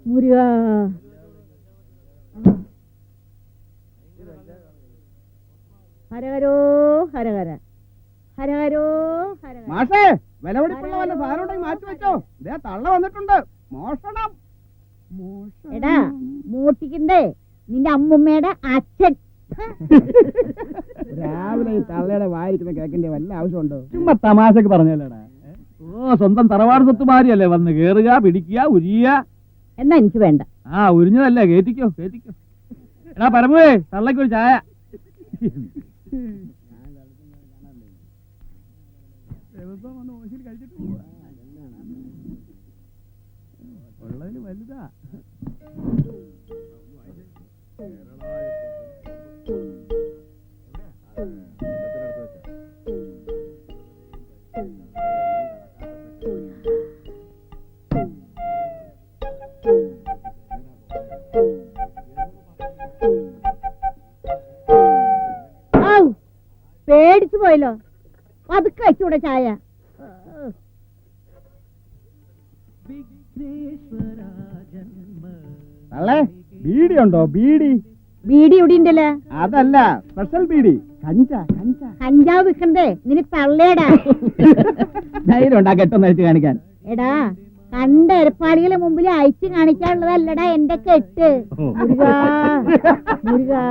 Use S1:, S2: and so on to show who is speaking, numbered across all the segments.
S1: മുരുക ഹരഹരോ ഹരഹര ഹരഹരോ ഹരഹര.
S2: മാഷേ, വിലപിടിപ്പുള്ള വല്ല സാധനം ഉണ്ടെങ്കിൽ മാറ്റി വെച്ചോ. ഇതേ തള്ള വന്നിട്ടുണ്ട്. മോഷണം.
S1: എടാ മോട്ടിക്കണ്ടേ നിന്റെ അമ്മുമ്മയുടെ അച്ഛൻ.
S2: രാവിലെ ഈ തള്ളയുടെ വായിരിക്കുന്ന കേക്കിന്റെ വല്ല ആവശ്യമുണ്ടോ?
S3: ചുമ്മാ തമാശക്ക് പറഞ്ഞല്ലേടാ. ഓ, സ്വന്തം തറവാട് സ്വത്തുമാരിയല്ലേ വന്ന് കേറുക, പിടിക്കുക, ഉരിയ.
S1: എന്നാ എനിക്ക് വേണ്ട.
S3: ഉരിഞ്ഞതല്ലേ, കേറ്റിക്കോ കേറ്റിക്കോ. എടാ പരമേ, തള്ളക്കൊരു ചായ. ഉള്ളതിന് വലുതാ.
S1: പേടിച്ചു പോയല്ലോ. പതുക്കെ വെച്ചൂടെ ചായ.
S2: തള്ളേ, ബീഡി ഉണ്ടോ? ബീഡി.
S1: ബീഡി ഇവിടെ ഉണ്ടല്ലേ?
S2: അതല്ല, സ്പെഷ്യൽ ബീഡി.
S1: കഞ്ചാവ് വിൽക്കണ്ടേ നിനക്ക് തള്ളേടാ.
S2: ധൈര്യം ഉണ്ടാ കെട്ടൊന്ന് അയച്ചു കാണിക്കാൻ.
S1: എടാ, കണ്ട എരപ്പാളികളെ മുമ്പിൽ അയച്ചു കാണിക്കാനുള്ളതല്ലടാ എന്റെ കെട്ട്. മുരുകാ മുരുകാ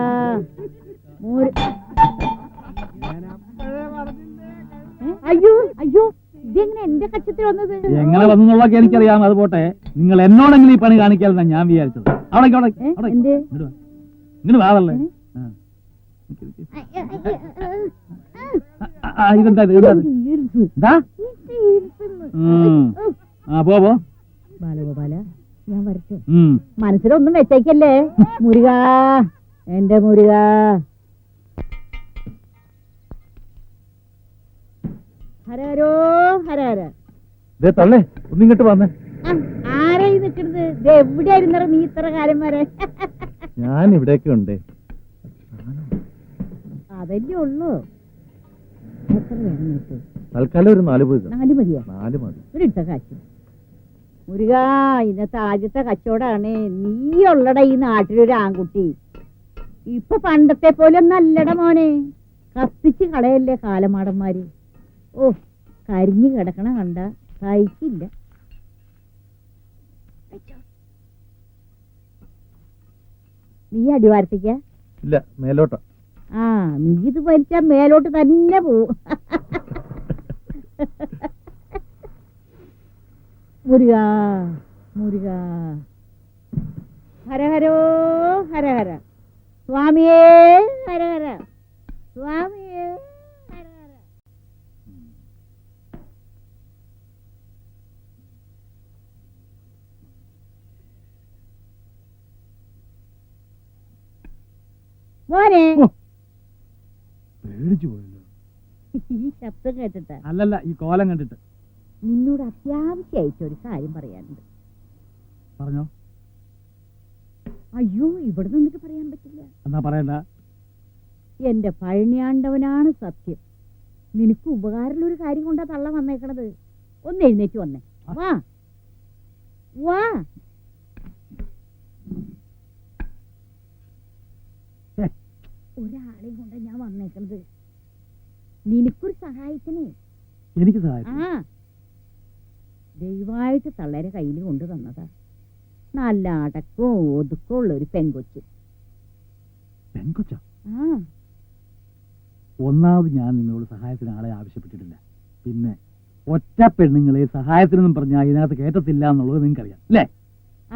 S1: അയ്യോ അയ്യോ, ഇതെങ്ങനെ എന്റെ കക്ഷത്തിൽ വന്നത്?
S3: എങ്ങനെ വന്നുള്ളതൊക്കെ എനിക്കറിയാം. അത് പോട്ടെ, നിങ്ങൾ എന്നോടെങ്കിലും ഈ പണി കാണിക്കാമെന്നാ ഞാൻ വിചാരിച്ചത്. ഇങ്ങനെ വാതല്ലേ. ഇതെന്താ പോ
S1: ബാലഗോപാല, ഞാൻ വരട്ടെ. മനസ്സിലൊന്നും വെച്ചേക്കല്ലേ മുരുകാ, എന്റെ മുരുകാ. ഹരഹരോ ഹരഹര.
S3: തള്ളേ, ഒന്നിങ്ങോട്ട് വന്നേ.
S1: ആരായി നിൽക്കുന്നത്? ഇത് എവിടെയായിരുന്നോ നീ ഇത്ര കാലം വരെ?
S3: ഞാൻ ഇവിടെയൊക്കെ ഉണ്ട്.
S1: അതല്ലേ ഉള്ളൂ. എത്ര വേണം നിനക്ക്?
S3: തൽക്കാലം ഒരു 4
S1: മതിയാ?
S3: 4 മതി.
S1: ഒരു ഇട്ട കാശ്. മുരുകാ, ഇന്നത്തെ ആദ്യത്തെ കച്ചവടാണ്. നീ ഉള്ളട ഈ നാട്ടിലൊരു ആൺകുട്ടി. ഇപ്പൊ പണ്ടത്തെ പോലെ നല്ലട മോനെ. കത്തിച്ച് കളയല്ലേ കാലമാടന്മാര്. ഓ, കരിഞ്ഞു കിടക്കണ കണ്ട സഹിക്കില്ല. നീ അടിവാർത്തിക്ക?
S3: ഇല്ല, മേലോട്ടാ.
S1: ആ, നീ ഇത് വലിച്ചാ മേലോട്ട് തന്നെ പോവും. മുരുകാ മുരുകാ. ഹരഹരോ ഹരഹര. സ്വാമിയേ ഹരഹര. സ്വാമിയേ ഹരഹര. മോനെ,
S3: പേടിച്ചു പോയല്ലോ.
S1: ഈ ശബ്ദം കേട്ടിട്ട്
S3: അല്ലല്ല, ഈ കോലം കണ്ടിട്ട്.
S1: നിന്നോട് അത്യാവശ്യമായിട്ട് ഒരു കാര്യം പറയാനുണ്ട്.
S3: പറഞ്ഞോ.
S1: അയ്യോ, ഇവിടെ നിന്നിട്ട് പറയാൻ പറ്റില്ല.
S3: എന്നാ പറയണ്ട.
S1: എന്റെ പഴനിയാണ്ടവനാണ് സത്യം. നിനക്ക് ഉപകാരമുള്ള ഒരു കാര്യം കൊണ്ടാ തള്ള വന്നേക്കണത്. ഒന്ന് എഴുന്നേറ്റ് വന്നേ. വാ വാ. ഒരാളെയും കൊണ്ടാ ഞാൻ വന്നേക്കണത്. നിനക്കൊരു സഹായത്തിന്.
S3: എനിക്ക് സഹായം?
S1: ആ, ദയവായിട്ട് തള്ളേരെ കയ്യിൽ കൊണ്ടു തന്നതാ. നല്ല അടക്കവും ഒതുക്കവും ഉള്ള ഒരു പെൺകൊച്ച്.
S3: പെൺകൊച്ച?
S1: ആ,
S3: ഒന്നാമത് ഞാൻ നിങ്ങളോട് സഹായത്തിന് ആളെ ആവശ്യപ്പെട്ടിട്ടില്ല. പിന്നെ ഒറ്റ പെണ്ണുങ്ങളെ സഹായത്തിനൊന്നും പറഞ്ഞാൽ ഇതിനകത്ത് കേട്ടത്തില്ല എന്നുള്ളത് നിങ്ങൾക്കറിയാം അല്ലേ?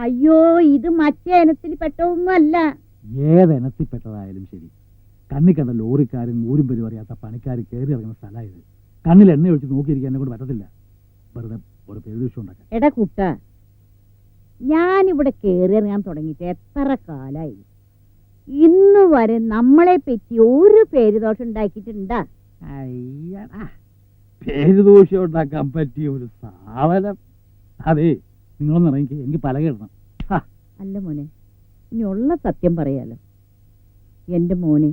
S1: അയ്യോ, ഇത് മറ്റേ ഇനത്തിൽ പെട്ടതൊന്നുമല്ല.
S3: ഏതെനത്തിൽപ്പെട്ടതായാലും ശരി, കണ്ണിൽ കണ്ട ലോറിക്കാരും ഊരും പേരും അറിയാത്ത പണിക്കാർ കയറി ഇറങ്ങുന്ന സ്ഥലമായത്. കണ്ണിൽ എണ്ണ ഒഴിച്ച് നോക്കിയിരിക്കാൻ എന്നെ കൊണ്ട് പറ്റത്തില്ല. വെറുതെ ഒരു പേരുദോഷം ഉണ്ടാക്കാൻ.
S1: എടാ കുട്ട, ഞാനിവിടെ കയറി ഇറങ്ങാൻ തുടങ്ങിയിട്ട് എത്ര കാലായി? ഇന്ന് വരെ നമ്മളെ പറ്റി ഒരു പേരുദോഷം ഉണ്ടാക്കിയിട്ടുണ്ടാ?
S3: അയ്യടാ, പേരുദോഷം ഉണ്ടാക്കാൻ പറ്റിയ ഒരു സാധനം. അതെ, നിങ്ങളൊന്ന് ഇറങ്ങി, എനിക്ക് പലകിടണം.
S1: അല്ല മോനെ, ഇനി ഉള്ള സത്യം പറയാലോ. എന്റെ മോനെ,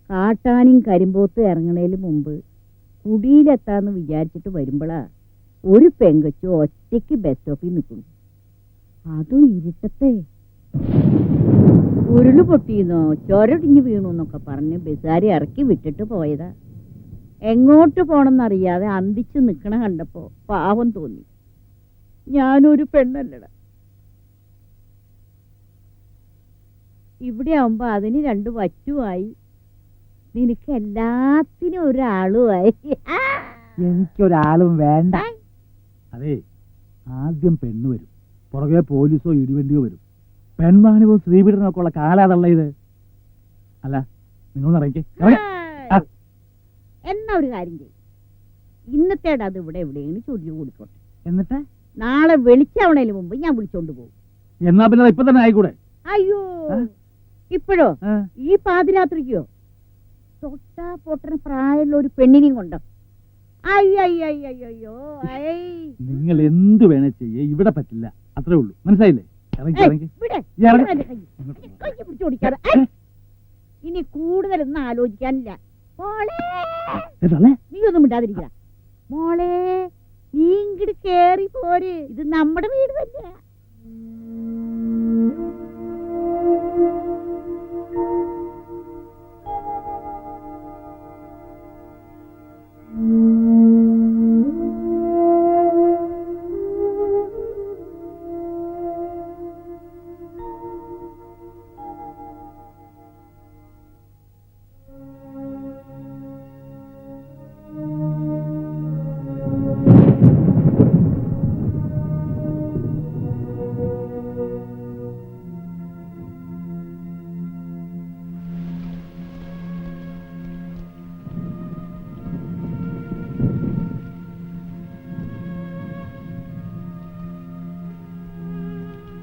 S1: കാട്ടാനും കരിമ്പോത്ത് ഇറങ്ങണേന് മുമ്പ് കുടിയിലെത്താന്ന് വിചാരിച്ചിട്ട് വരുമ്പോഴാ ഒരു പെങ്കൊച്ചു ഒറ്റയ്ക്ക് ബസ് സ്റ്റോപ്പിൽ നിൽക്കുന്നു. അതും ഇരുട്ടത്തെ. ഉരുള് പൊട്ടിയെന്നോ ചൊരടിഞ്ഞു വീണു എന്നൊക്കെ പറഞ്ഞ് ബസ്സാരി ഇറക്കി വിട്ടിട്ട് പോയതാ. എങ്ങോട്ട് പോണെന്നറിയാതെ അന്തിച്ചു നിൽക്കണ കണ്ടപ്പോ പാവം തോന്നി. ഞാനൊരു പെണ്ണല്ലട. ഇവിടെ ആവുമ്പോ അതിന് 2 വറ്റുമായി, നിനക്ക് എല്ലാത്തിനും ഒരാളുമായി.
S3: എനിക്കൊരാളും വേണ്ട. അതെ, ആദ്യം പെണ്ണ് വരും, പുറകെ പോലീസോ ഇടിവണ്ടിയോ വരും. പെൺവാണിവോ സ്ത്രീപീഡനമൊക്കെ ഉള്ള കാലാതള്ള ഇത്. അല്ല, നിങ്ങൾ ഇറങ്ങി.
S1: എന്നാ ഒരു കാര്യം ചെയ്യും, ഇന്നത്തേടെ അത് ഇവിടെ എവിടെയെങ്കിലും ചൊല്ലി കൊടുക്കോട്ടെ.
S3: എന്നിട്ട്
S1: നാളെ വെളിച്ചാവണേന് മുമ്പ് ഞാൻ വിളിച്ചോണ്ട് പോകും.
S3: എന്നാ പിന്നെ ഇപ്പൊ തന്നെ ആയിക്കൂടെ?
S1: അയ്യോ, ഇപ്പോഴോ? ഈ പാതിരാത്രിക്കോ? തൊട്ടാ പൊട്ടന പ്രായമുള്ള ഒരു പെണ്ണിനെയും കൊണ്ടോ? അയ്യോ,
S3: നിങ്ങൾ എന്ത് വേണേ ചെയ്യേ, ഇവിടെ പറ്റില്ല, അത്രേ ഉള്ളൂ. മനസ്സിലായില്ലേ?
S1: ഇനി കൂടുതലൊന്നും ആലോചിക്കാനില്ല. നീ ഒന്നും മിണ്ടാതിരിക്ക മോളെ. നീ ഇങ്ങോട്ട് കേറി പോര്, ഇത് നമ്മുടെ വീട് തന്നെ.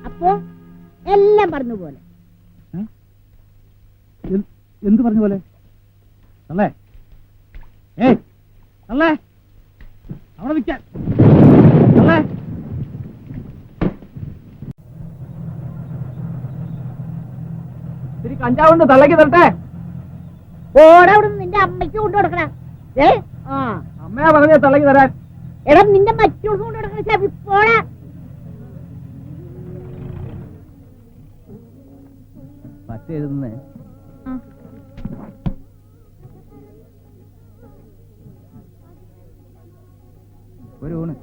S1: അപ്പോ എല്ലാം പറഞ്ഞ പോലെ.
S3: എന്ത് പറഞ്ഞ പോലെ? അല്ലേ അല്ലേ അവിടെ നിൽക്കാൻ അല്ലേ?
S2: ഇത്തിരി കഞ്ചാവുണ്ട്, തള്ളക്ക് തരട്ടെ.
S1: ഓടവിടെ നിന്റെ അമ്മയ്ക്ക് കൊണ്ടു കൊടുക്കണ.
S2: അമ്മയാ പറഞ്ഞ തള്ളക്ക് തരാൻ.
S1: എടാ, നിന്റെ മറ്റുള്ളവർക്ക് കൊണ്ടു കൊടുക്കണ ചവിപ്പോടാ.
S2: പറ്റെഴുതുന്നേ ഒരു ഊണ്.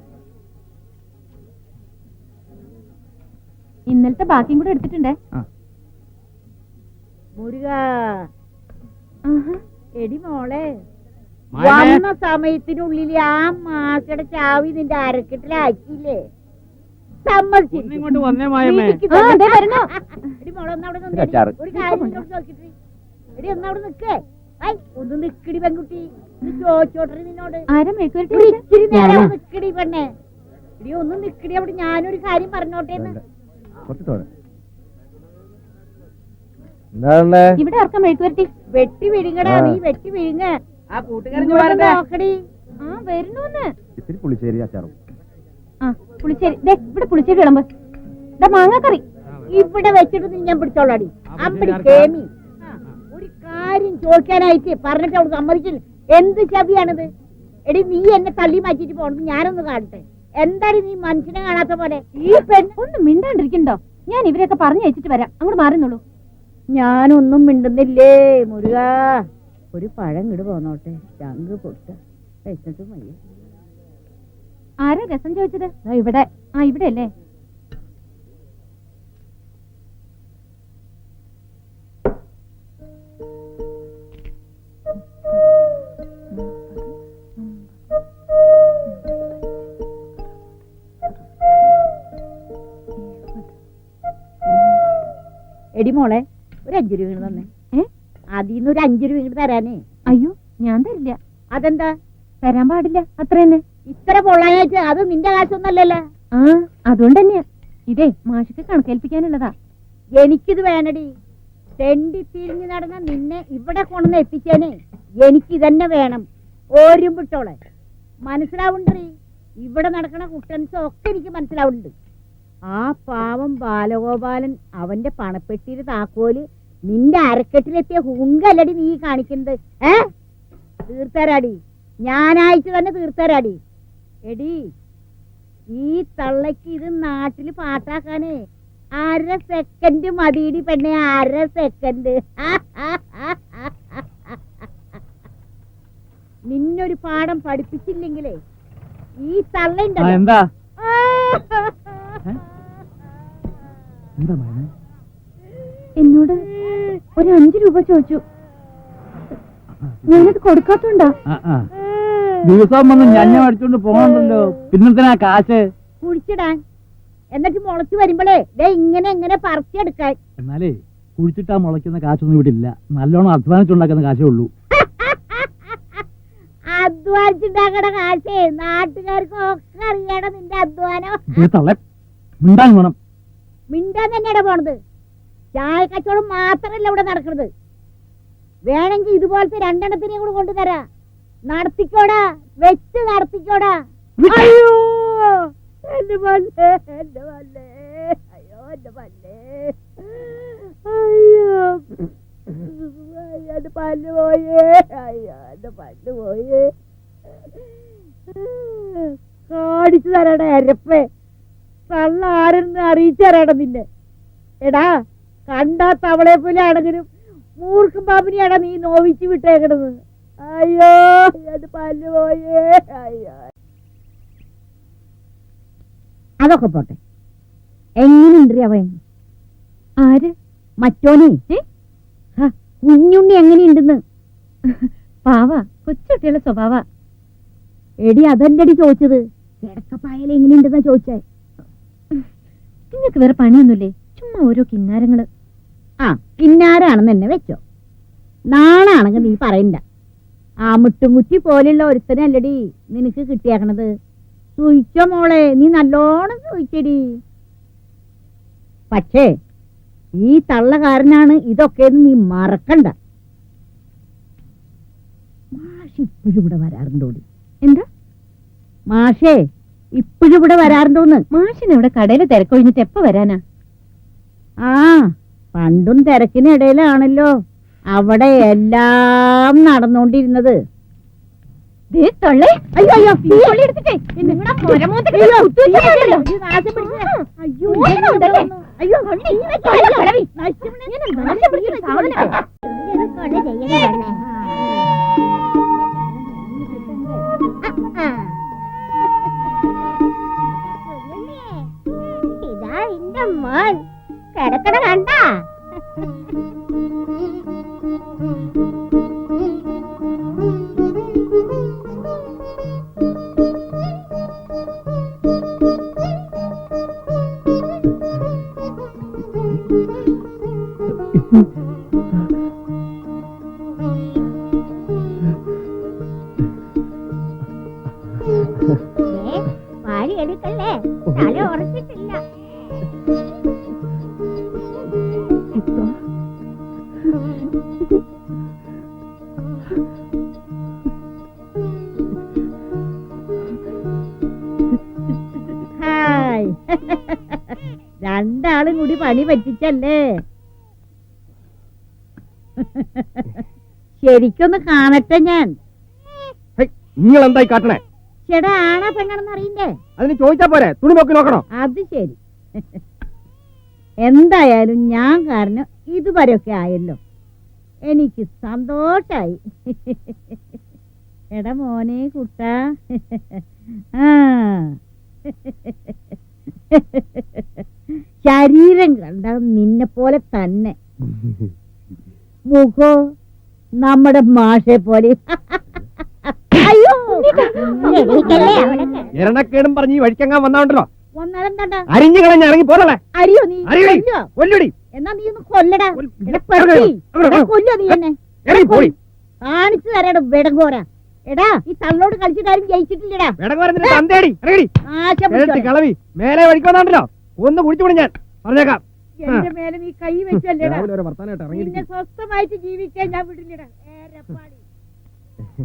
S4: ഇന്നലത്തെ ബാക്കിയും കൂടെ എടുത്തിട്ടുണ്ടേ.
S1: മുരുക, എടി മോളെ, വന്ന സമയത്തിനുള്ളിൽ ആ മാസയുടെ ചാവി നിന്റെ അരക്കെട്ടിലാക്കിയില്ലേ?
S2: ഇങ്ങോട്ട് വന്നേ മായമ്മേ.
S1: എടി മോളെ, ഒന്നവിടെ ഒരു കാര്യം നോക്കിട്ട്. എടി ഒന്നവിടെ നിക്കേ. ഒന്ന് നിക്കടി പെൺകുട്ടി, ചോദിച്ചോട്ടെ നിന്നോട്. ഇച്ചിരി നേരം നിക്കടി പെണ്ണെ. എടി ഒന്ന് നിക്കടി അവിടെ, ഞാനൊരു കാര്യം പറഞ്ഞോട്ടേന്ന്.
S4: ഇവിടെ ഇറക്കം മെഴുക്കുവരട്ടി.
S1: വെട്ടി വിഴുങ്ങടാ, നീ വെട്ടി വിഴുങ്ങ.
S2: ആ കൂട്ടുകാരൻ
S1: നോക്കടി.
S4: വരുന്നൂന്ന്.
S2: ഇത്തിരി പുളിശ്ശേരി അച്ചാറും.
S4: പുളിശ്ശേരി. ഇവിടെ പുളിശ്ശേരി വിളമ്പ്. മാങ്ങാക്കറി
S1: ഇവിടെ വെച്ചിട്ട് നീ ഞാൻ പിടിച്ചോളാടി. അമ്പടി കേമി. ഒരു കാര്യം ചോദിക്കാനായിട്ട് പറഞ്ഞിട്ട് അവിടെ സമ്മതിച്ചില്ല. എന്ത് ചതിയാണിത്? എടി, നീ എന്നെ തള്ളി മാറ്റിട്ട് പോണത് ഞാനൊന്ന് കാണട്ടെ. എന്താടി നീ മനുഷ്യനെ കാണാത്ത പോലെ? ഈ പെണ്ണ്
S4: ഒന്നും മിണ്ടാണ്ടിരിക്കണ്ടോ? ഞാൻ ഇവരെയൊക്കെ പറഞ്ഞു വെച്ചിട്ട് വരാം, അങ്ങോട്ട് മാറുന്നുള്ളൂ.
S1: ഞാനൊന്നും മിണ്ടുന്നില്ലേ മുരുക? ഒരു പഴം ഇങ്ങട് പോന്നോട്ടെ, ചങ്ക് പൊട്ട വെച്ചിട്ടും വയ്യ.
S4: ആരാ രസം ചോദിച്ചത്? ഇവിടെ. ഇവിടെ അല്ലേ?
S1: എടി മോളെ, ഒരു 5 രൂപ തന്നെ. അതിന്ന് ഒരു 5 രൂപ തരാനേ.
S4: അയ്യോ, ഞാൻ തരില്ല.
S1: അതെന്താ?
S4: തരാൻ പാടില്ല, അത്ര തന്നെ.
S1: ഇത്ര പൊള്ളാനായിട്ട് അത് നിന്റെ കാശൊന്നല്ലല്ലോ.
S4: അതുകൊണ്ട് തന്നെയാ. ഇതേ മാഷക്ക് കണക്കേൽപ്പിക്കാനുള്ളതാ.
S1: എനിക്കിത് വേണടി. തെണ്ടി തിരിഞ്ഞു നടന്ന നിന്നെ ഇവിടെ കൊണ്ടുവന്ന് എത്തിച്ചേനെ എനിക്കിതന്നെ വേണം. ഓരും വിട്ടോളെ. മനസ്സിലാവുണ്ടീ? ഇവിടെ നടക്കണ കുട്ടൻസും ഒക്കെ എനിക്ക് മനസ്സിലാവുന്നുണ്ട്. ആ പാവം ബാലഗോപാലൻ അവന്റെ പണപ്പെട്ടിയുടെ താക്കോല് നിന്റെ അരക്കെട്ടിലെത്തിയ ഹുങ്കല്ലടി നീ കാണിക്കുന്നത്. തീർത്തരാടി, ഞാനായിട്ട് തന്നെ തീർത്തരാടി. എടി, ഈ തള്ളക്ക് ഇത് നാട്ടില് പാട്ടാക്കാനേ 1/2 സെക്കൻഡ് മതിയിടി പെണ്ണെ, 1/2 സെക്കൻഡ്. നിന്നൊരു പാഠം പഠിപ്പിച്ചില്ലെങ്കിലേ ഈ തള്ളണ്ട.
S3: എന്താ എന്താ മോനെ?
S4: എന്നോട് ഒരു 5 രൂപ ചോദിച്ചു. ഞാനത് കൊടുക്കാത്തോണ്ടാ.
S3: ദിവസം വന്ന് ഞഞ്ഞ മേടിച്ചോണ്ട് പോകണ്ടല്ലോ, പിന്നെന്തിനാ കാശ്?
S1: കുഴിച്ചിടാൻ, എന്നിട്ട് മുളച്ചു വരുമ്പോഴേ ദേ ഇങ്ങനെ പറിച്ചെടുക്കാൻ.
S3: എന്നാലേ കുഴിച്ചിട്ടാ മുളയ്ക്കുന്ന കാശൊന്നും ഇവിടെ ഇല്ല. നല്ലോണം അധ്വാനിച്ചുണ്ടാക്കുന്ന കാശേ ഉള്ളൂ.
S1: അധ്വാനിച്ചുണ്ടാക്കണ കാശേ നാട്ടുകാർക്കൊക്കെ അറിയണം നിന്റെ അധ്വാനം.
S3: തള്ളെ മിണ്ടാൻ വേണം.
S1: മിണ്ടാൻ തന്നെയാണ് പോണത്. ചായ കച്ചവടം മാത്രമല്ല ഇവിടെ നടക്കുന്നത്. വേണമെങ്കിൽ ഇതുപോലത്തെ 2 എണ്ണത്തിനെയും കൂടെ കൊണ്ടുതരാ. നടത്തിക്കോടാ, വെച്ച് നടത്തിക്കോടാ. അയ്യോ എന്റെ പല്ലേ, എന്റെ പല്ലേ, അയ്യോ എന്റെ പല്ലേ, അയ്യോ എന്റെ പല്ല് പോയേ, അയ്യോ എന്റെ പല്ല് പോയേ. കാണിച്ചു തരാടാ എരപ്പേ, തള്ള ആരെന്ന് അറിയിച്ചു തരാടാ നിന്നെ. എടാ കണ്ടാ തവളെ പോലെ ആണെങ്കിലും മൂർഖം പാമ്പിനെയാടാ നീ നോവിച്ച് വിട്ടേക്കണത്. അയ്യോ എന്റെ പല്ല് പോയേ, അയ്യോ. അതൊക്കെ പോട്ടെ, എങ്ങനെയുണ്ട് അവൻ?
S4: ആര്?
S1: മറ്റോനെ കുഞ്ഞുണ്ണി എങ്ങനെയുണ്ടെന്ന്?
S4: പാവ, കൊച്ചുകുട്ടികളുടെ സ്വഭാവ.
S1: എടി അതെന്റെടി ചോദിച്ചത്. കിടക്കപ്പായല എങ്ങനെയുണ്ടെന്നാ ചോദിച്ചേ.
S4: നിങ്ങൾക്ക് വേറെ പണിയൊന്നുമില്ലേ? ചുമ്മാ ഓരോ കിന്നാരങ്ങള്.
S1: ആ കിന്നാരാണെന്ന് എന്നെ വെച്ചോ. നാളാണെങ്കിൽ നീ പറയണ്ട. ആ മുട്ടുമുറ്റി പോലെയുള്ള ഒരുത്തനല്ലടി നിനക്ക് കിട്ടിയാക്കണത്. സൂയിച്ചോ മോളെ, നീ നല്ലോണം സൂയിച്ചടി. പക്ഷേ ഈ തള്ളകാരനാണ് ഇതൊക്കെയെന്ന് നീ മറക്കണ്ട. മാഷ് ഇപ്പോഴും ഇവിടെ വരാറുണ്ടോടി?
S4: എന്താ
S1: മാഷേ ഇപ്പോഴും ഇവിടെ വരാറുണ്ടോന്ന്?
S4: മാഷിന് ഇവിടെ കടയിൽ തിരക്കൊഴിഞ്ഞിട്ട് എപ്പോ വരാനാ?
S1: ആ പണ്ടും തിരക്കിനിടയിലാണല്ലോ അവിടെ എല്ലാം നടന്നുകൊണ്ടിരുന്നത്. ഇതാ എന്റെ മോൻ കിടക്കണ കണ്ട. പാടി എടുക്കല്ലേ, തല ഉറച്ചിട്ടില്ല. ഹായ്, രണ്ടാളും കൂടി പണി പറ്റിച്ചല്ലേ. ശരിക്കൊന്ന് കാണട്ടെ ഞാൻ.
S2: നിങ്ങൾ എന്തായി കാട്ടണേ?
S1: ചേടാ ആണാ പെണ്ണാണെന്ന് അറിയണ്ടേ?
S2: അതിന് ചോദിച്ചാ പോരെ, തുണി നോക്കി നോക്കണോ?
S1: അത് ശരി. എന്തായാലും ഞാൻ കാരണം ഇതുവരെയൊക്കെ ആയല്ലോ, എനിക്ക് സന്തോഷായി. എടാ മോനെ കുട്ടാ, ആ ശരീരം കണ്ട നിന്നെ പോലെ തന്നെ, മുഖോ നമ്മുടെ മാഷെ പോലെ. അയ്യോ
S2: എരണക്കേടും പറഞ്ഞ് ഈ വഴിക്കങ്ങാൻ വന്നാണ്ടല്ലോ,
S1: വന്നാലെന്താ
S2: അരിഞ്ഞു കളഞ്ഞ ഇറങ്ങി പോരല്ലേ?
S1: അറിയോ നീ?
S2: കൊല്ലടി.
S1: എന്നാ നീ ഒന്ന് കൊല്ലടാ. കൊല്ലോ നീ എന്നെ. കാണിച്ചു തരാട വെടങ്കോര. എടാ ഈ തള്ളോട് കളിച്ചിട്ടാരും ജയിച്ചിട്ടില്ലടാ.
S2: കളവി മേലെ വഴിക്കോന്നാണ്ടല്ലോ, ഒന്ന് കുടിച്ചുകൂടി ഞാൻ പറഞ്ഞേക്കാം.
S1: എന്റെ മേലെ നീ കൈ വെച്ചല്ലേടാ.
S2: വർത്താനായിട്ട് ഇറങ്ങി
S1: സ്വസ്ഥമായിട്ട് ജീവിക്കാൻ ഞാൻ വിടില്ലടാ.